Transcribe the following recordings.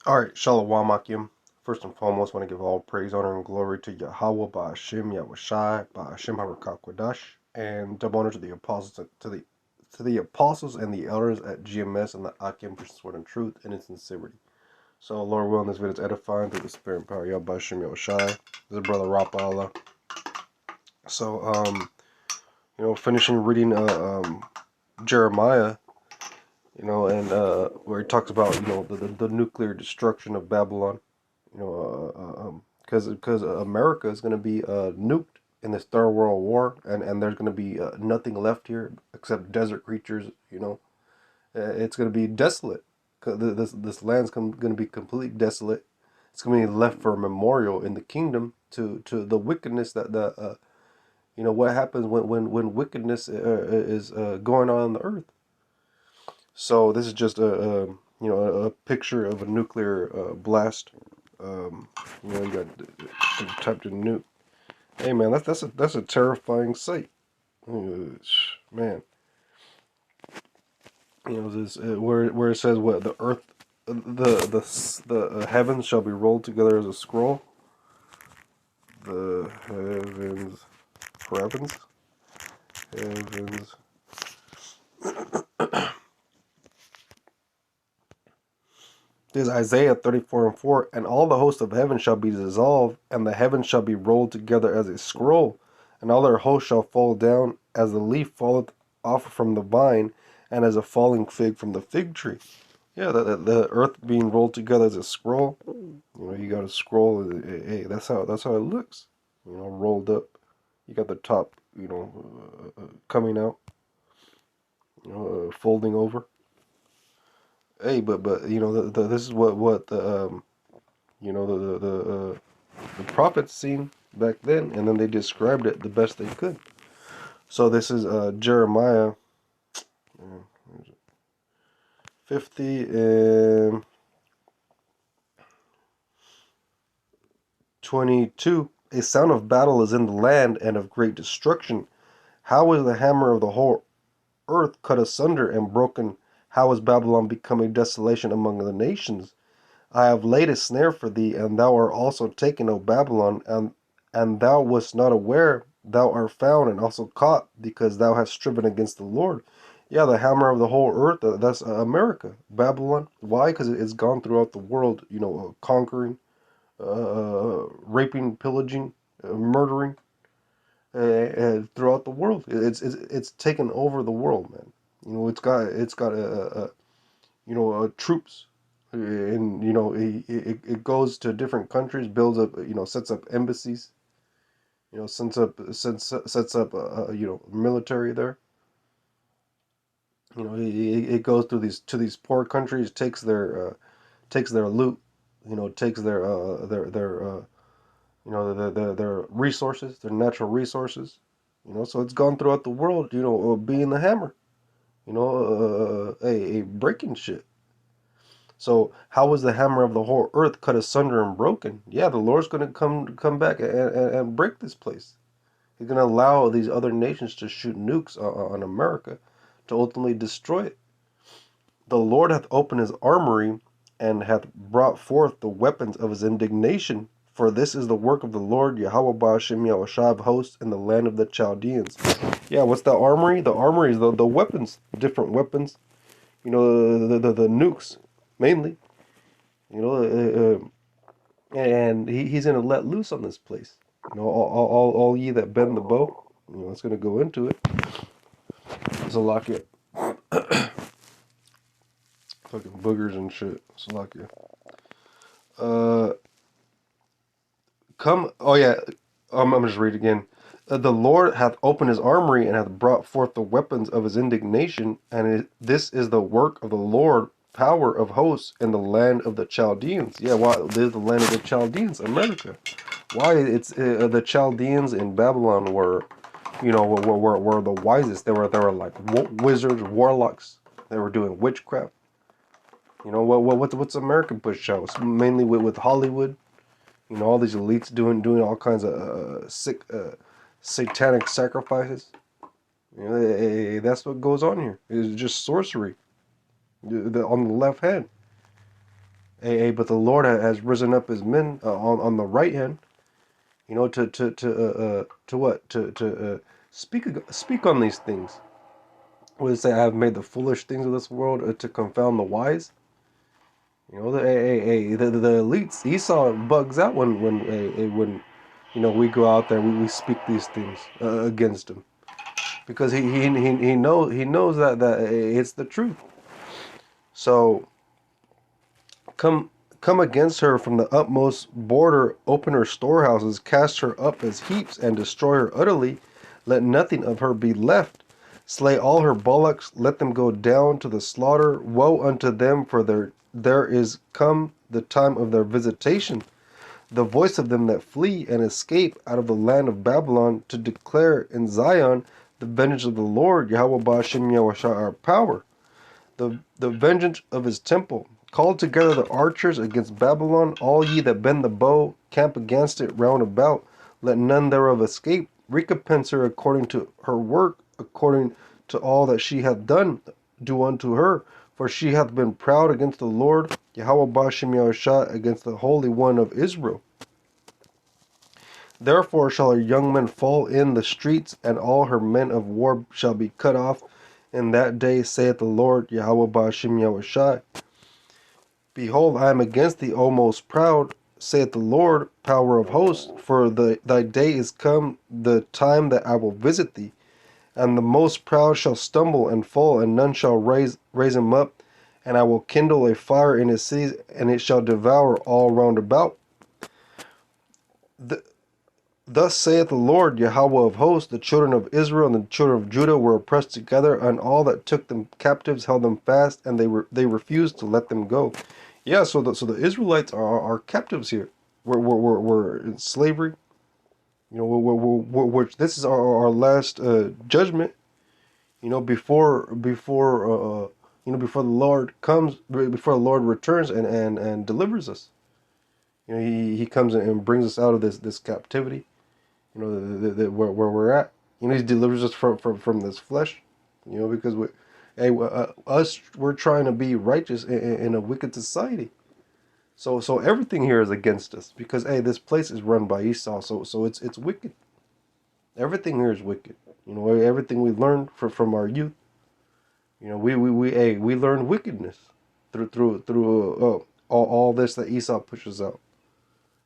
Alright, Shalom Akim. First and foremost, I want to give all praise, honor, and glory to YAHAWAH, Bahasham, YAHAWASHI, Bahasham, Qadash, and double honor to the apostles, to the apostles and the elders at GMS and the Akim for sword and truth and in sincerity. So, Lord willing, this video is edifying through the spirit and power of Bahasham, YAHAWASHI. This is Brother Rawchaa. So, finishing reading Jeremiah. And where he talks about, the nuclear destruction of Babylon, because America is going to be nuked in this third world war, and there's going to be nothing left here except desert creatures. It's going to be desolate. This land's going to be completely desolate. It's going to be left for a memorial in the kingdom to the wickedness that what happens when wickedness is going on the earth. So this is just a picture of a nuclear blast. You got typed in nuke. Hey man, that's a terrifying sight. Man, this where it says what the earth, the heavens shall be rolled together as a scroll. The heavens, heavens. This is Isaiah 34:4, and all the hosts of heaven shall be dissolved, and the heavens shall be rolled together as a scroll, and all their hosts shall fall down as the leaf falleth off from the vine, and as a falling fig from the fig tree. Yeah, the earth being rolled together as a scroll. You got a scroll. Hey, that's how it looks. Rolled up. You got the top. Coming out. Folding over. Hey, but this is what the the prophets seen back then, and then they described it the best they could. So this is Jeremiah 50 and 22. A sound of battle is in the land and of great destruction. How is the hammer of the whole earth cut asunder and broken? How is Babylon become a desolation among the nations? I have laid a snare for thee, and thou art also taken, O Babylon, and thou wast not aware. Thou art found and also caught, because thou hast striven against the Lord. Yeah, the hammer of the whole earth, that's America, Babylon. Why? Because it's gone throughout the world, conquering, raping, pillaging, murdering, throughout the world. It's taken over the world, man. It's got troops, and it goes to different countries, builds up, sets up embassies, sets up military there. It goes through these poor countries, takes their loot, takes their resources, their natural resources. So it's gone throughout the world, being the hammer, a breaking shit. So how was the hammer of the whole earth cut asunder and broken? Yeah, the Lord's going to come back and break this place. He's going to allow these other nations to shoot nukes on America to ultimately destroy it. The Lord hath opened his armory and hath brought forth the weapons of his indignation. For this is the work of the Lord, YAHAWAH Bahasham Yahawashi of hosts in the land of the Chaldeans. Yeah, what's the armory? The armory is the weapons, different weapons. The nukes, mainly. And he's going to let loose on this place. All ye that bend the bow, it's going to go into it. So lock it. Fucking boogers and shit. So lock it. Oh yeah, I'm gonna just read again. The Lord hath opened his armory and hath brought forth the weapons of his indignation, and this is the work of the Lord, power of hosts in the land of the Chaldeans. Yeah, why? This is the land of the Chaldeans, America. Why? It's the Chaldeans in Babylon were, were the wisest. They were like wizards, warlocks. They were doing witchcraft. What's America push out? It's mainly with Hollywood. All these elites doing all kinds of sick, satanic sacrifices. That's what goes on here. It's just sorcery. On the left hand. But the Lord has risen up his men on the right hand, you know, to what? Speak on these things. What does it say? I have made the foolish things of this world to confound the wise. You know, the elites, Esau bugs out when you know, we go out there, we speak these things against him, because he knows that it's the truth. So come come against her from the utmost border, open her storehouses, cast her up as heaps, and destroy her utterly. Let nothing of her be left. Slay all her bullocks, let them go down to the slaughter. Woe unto them, for there is come the time of their visitation, the voice of them that flee and escape out of the land of Babylon, to declare in Zion the vengeance of the Lord, Yahweh Bahasham Yahushua, our power, the vengeance of his temple. Call together the archers against Babylon, all ye that bend the bow, camp against it round about. Let none thereof escape. Recompense her according to her work, according to all that she hath done, do unto her. For she hath been proud against the Lord, Yahweh Bahasham Yahushua, against the Holy One of Israel. Therefore shall her young men fall in the streets, and all her men of war shall be cut off. In that day, saith the Lord, Yahweh Bahasham Yahushua, behold, I am against thee, O most proud, saith the Lord, power of hosts, for thy day is come, the time that I will visit thee. And the most proud shall stumble and fall, and none shall raise him up. And I will kindle a fire in his cities, and it shall devour all round about. Thus saith the Lord, Yahweh of hosts, the children of Israel and the children of Judah were oppressed together, and all that took them captives held them fast, and they refused to let them go. Yeah, so the Israelites are captives here. We're in slavery. You know, this is our last judgment. You know, before the Lord comes, before the Lord returns and delivers us. You know, he comes and brings us out of this captivity. You know, where we're at. You know, he delivers us from this flesh. You know, because we're trying to be righteous in a wicked society. So everything here is against us, because this place is run by Esau. So it's wicked. Everything here is wicked. You know, everything we learned from our youth. You know, we learned wickedness through all this that Esau pushes out.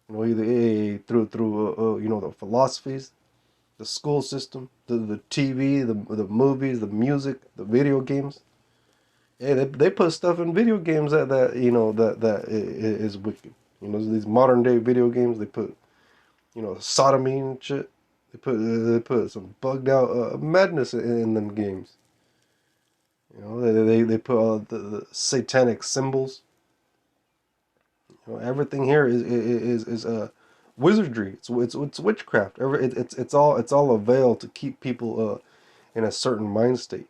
You know, either through you know, the philosophies, the school system, the TV, the movies, the music, the video games. They put stuff in video games that you know that is wicked. You know, these modern day video games, they put, you know, sodomy and shit. They put some bugged out madness in them games. You know, they put the satanic symbols. You know, everything here is wizardry. It's witchcraft. It's all a veil to keep people in a certain mind state.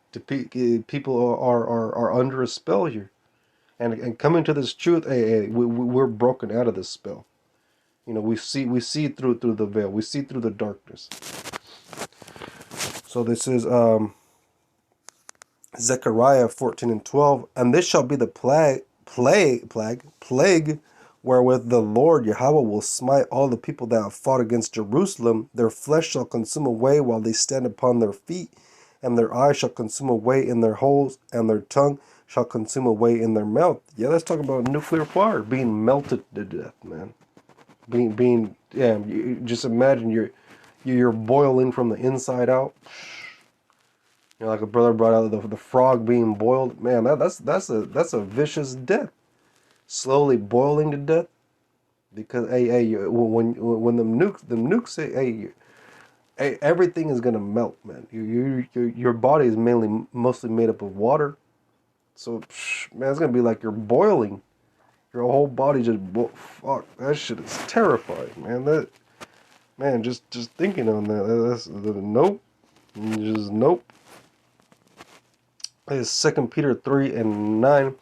People are under a spell here, and coming to this truth, we're broken out of this spell. You know, we see through the veil. We see through the darkness. So this is Zechariah 14:12, and this shall be the plague wherewith the Lord Yahweh will smite all the people that have fought against Jerusalem. Their flesh shall consume away while they stand upon their feet, and their eyes shall consume away in their holes, and their tongue shall consume away in their mouth. Yeah, let's talk about nuclear fire, being melted to death, man. Yeah, just imagine you're boiling from the inside out. You know, like a brother brought out the frog being boiled. Man, that's a vicious death. Slowly boiling to death, because when the nukes say, everything is gonna melt, man. Your body is mostly made up of water, so man, it's gonna be like you're boiling. Your whole body just fuck. That shit is terrifying, man. Just thinking on that's nope, just nope. It's 2 Peter 3:9.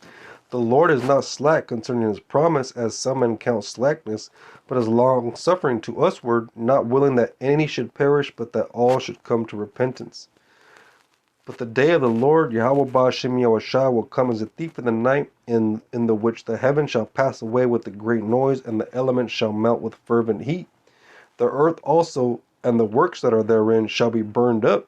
The Lord is not slack concerning his promise, as some men count slackness, but is long suffering to usward, not willing that any should perish, but that all should come to repentance. But the day of the Lord, YAHAWAH Bahasham YAHAWASHI, will come as a thief in the night, in the which the heavens shall pass away with a great noise, and the elements shall melt with fervent heat. The earth also and the works that are therein shall be burned up.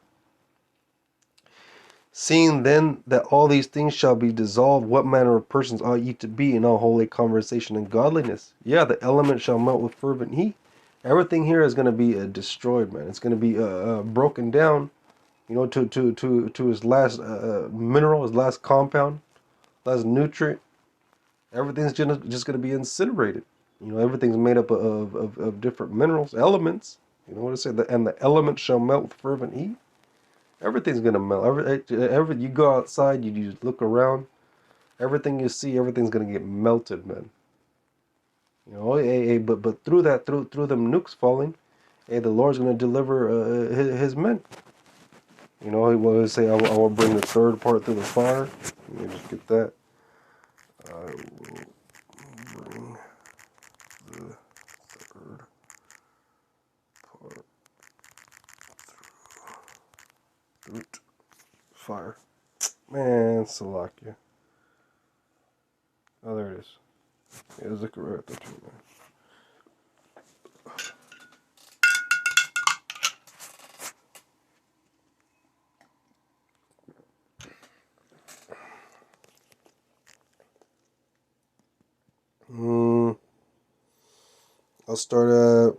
Seeing then that all these things shall be dissolved, what manner of persons ought ye to be in all holy conversation and godliness? Yeah, the elements shall melt with fervent heat. Everything here is going to be destroyed, man. It's going to be broken down, you know, to his last mineral, his last compound, last nutrient. Everything's just going to be incinerated. You know, everything's made up of different minerals, elements. You know what I say? And the elements shall melt with fervent heat. Everything's gonna melt. Every you go outside, you just look around. Everything you see, everything's gonna get melted, man. You know, but through that, through them nukes falling, the Lord's gonna deliver his men. You know, he will say, I will bring the third part through the fire. Let me just get that. I will bring the third part through fire. Man, Salakia. Oh, there it is. Yeah, there's a correct right there, man. I'll start at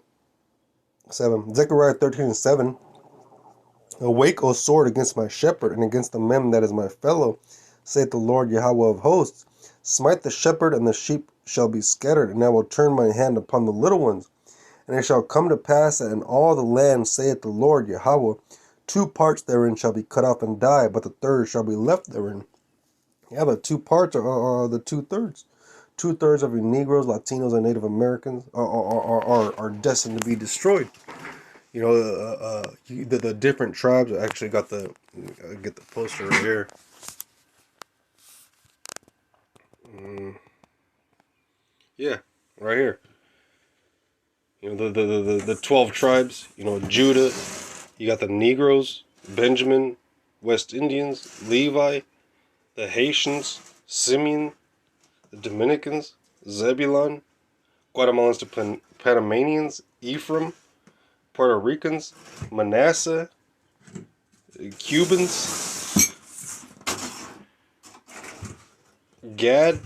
7. Zechariah 13:7. Awake, O sword, against my shepherd, and against the mem that is my fellow, saith the Lord Yahweh of hosts. Smite the shepherd, and the sheep shall be scattered, and I will turn my hand upon the little ones. And it shall come to pass that in all the land, saith the Lord Yahweh, 2 parts therein shall be cut off and die, but the third shall be left therein. Yeah, the 2 parts are the 2/3. 2/3 of your Negroes, Latinos, and Native Americans are destined to be destroyed. You know, the different tribes. I actually got get the poster right here. Yeah, right here. You know, the 12 tribes. You know, Judah. You got the Negroes, Benjamin, West Indians, Levi, the Haitians, Simeon, the Dominicans, Zebulon, Guatemalans to Panamanians, Ephraim, Puerto Ricans, Manasseh, Cubans, Gad,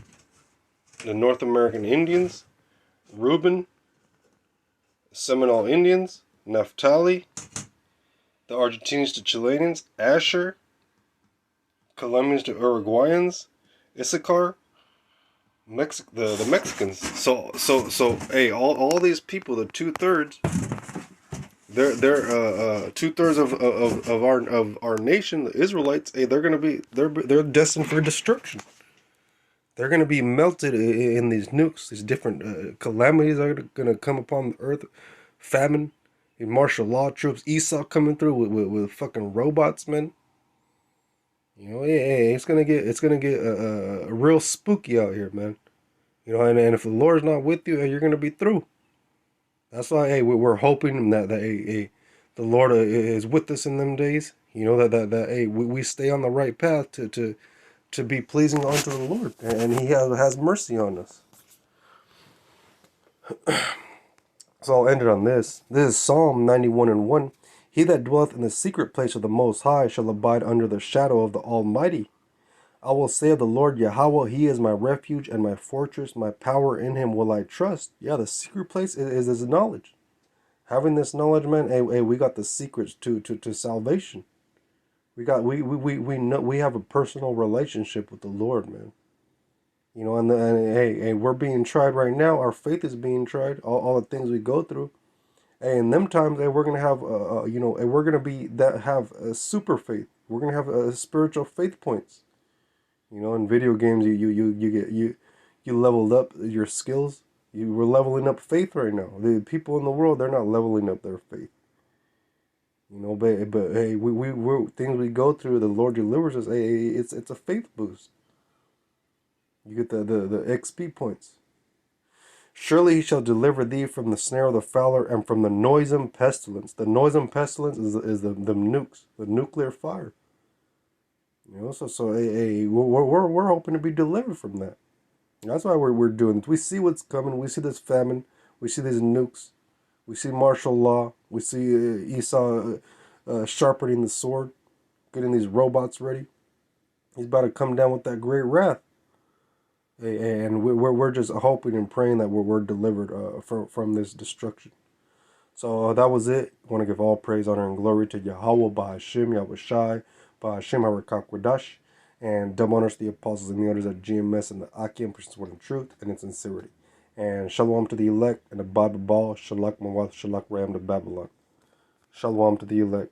the North American Indians, Reuben, Seminole Indians, Naphtali, the Argentinians to Chileans, Asher, Colombians to Uruguayans, Issachar, the Mexicans. So hey, all these people, the 2/3, they're 2/3 of our nation, the Israelites. Hey, they're destined for destruction. They're going to be melted in these nukes. These different calamities are going to come upon the earth. Famine, martial law troops, Esau coming through with fucking robots, man. You know, yeah, it's gonna get real spooky out here, man. You know, and if the Lord's not with you, you're gonna be through. That's why, hey, we're hoping that the Lord is with us in them days. You know that hey, we stay on the right path to be pleasing unto the Lord, and He has mercy on us. So I'll end it on this. This is Psalm 91:1. He that dwelleth in the secret place of the Most High shall abide under the shadow of the Almighty. I will say of the Lord Yahweh, He is my refuge and my fortress, my power, in Him will I trust. Yeah, the secret place is His knowledge. Having this knowledge, man, hey, we got the secrets to salvation. We know we have a personal relationship with the Lord, man. You know, and hey, we're being tried right now. Our faith is being tried. All the things we go through. Hey, in them times, hey, we're gonna have you know, we're gonna have a super faith. We're gonna have spiritual faith points. You know, in video games, you leveled up your skills. You were leveling up faith right now. The people in the world, they're not leveling up their faith. You know, but hey, we things we go through, the Lord delivers us. Hey, it's a faith boost. You get the XP points. Surely He shall deliver thee from the snare of the fowler and from the noisome pestilence. The noisome pestilence is the nukes, the nuclear fire. You know, so hey, we're hoping to be delivered from that. That's why we're doing this. We see what's coming. We see this famine. We see these nukes. We see martial law. We see Esau sharpening the sword, getting these robots ready. He's about to come down with that great wrath. And we're just hoping and praying that we're delivered from this destruction. So that was it. I want to give all praise, honor, and glory to YAHAWAH, Bahasham, YAHAWASHI, Bahasham, Qadash, and double honors to the apostles and the elders at GMS and the Akim, persons word in truth and in sincerity. And shalom to the elect and the Bible ball, shalak mawat, shalak ram to Babylon. Shalom to the elect.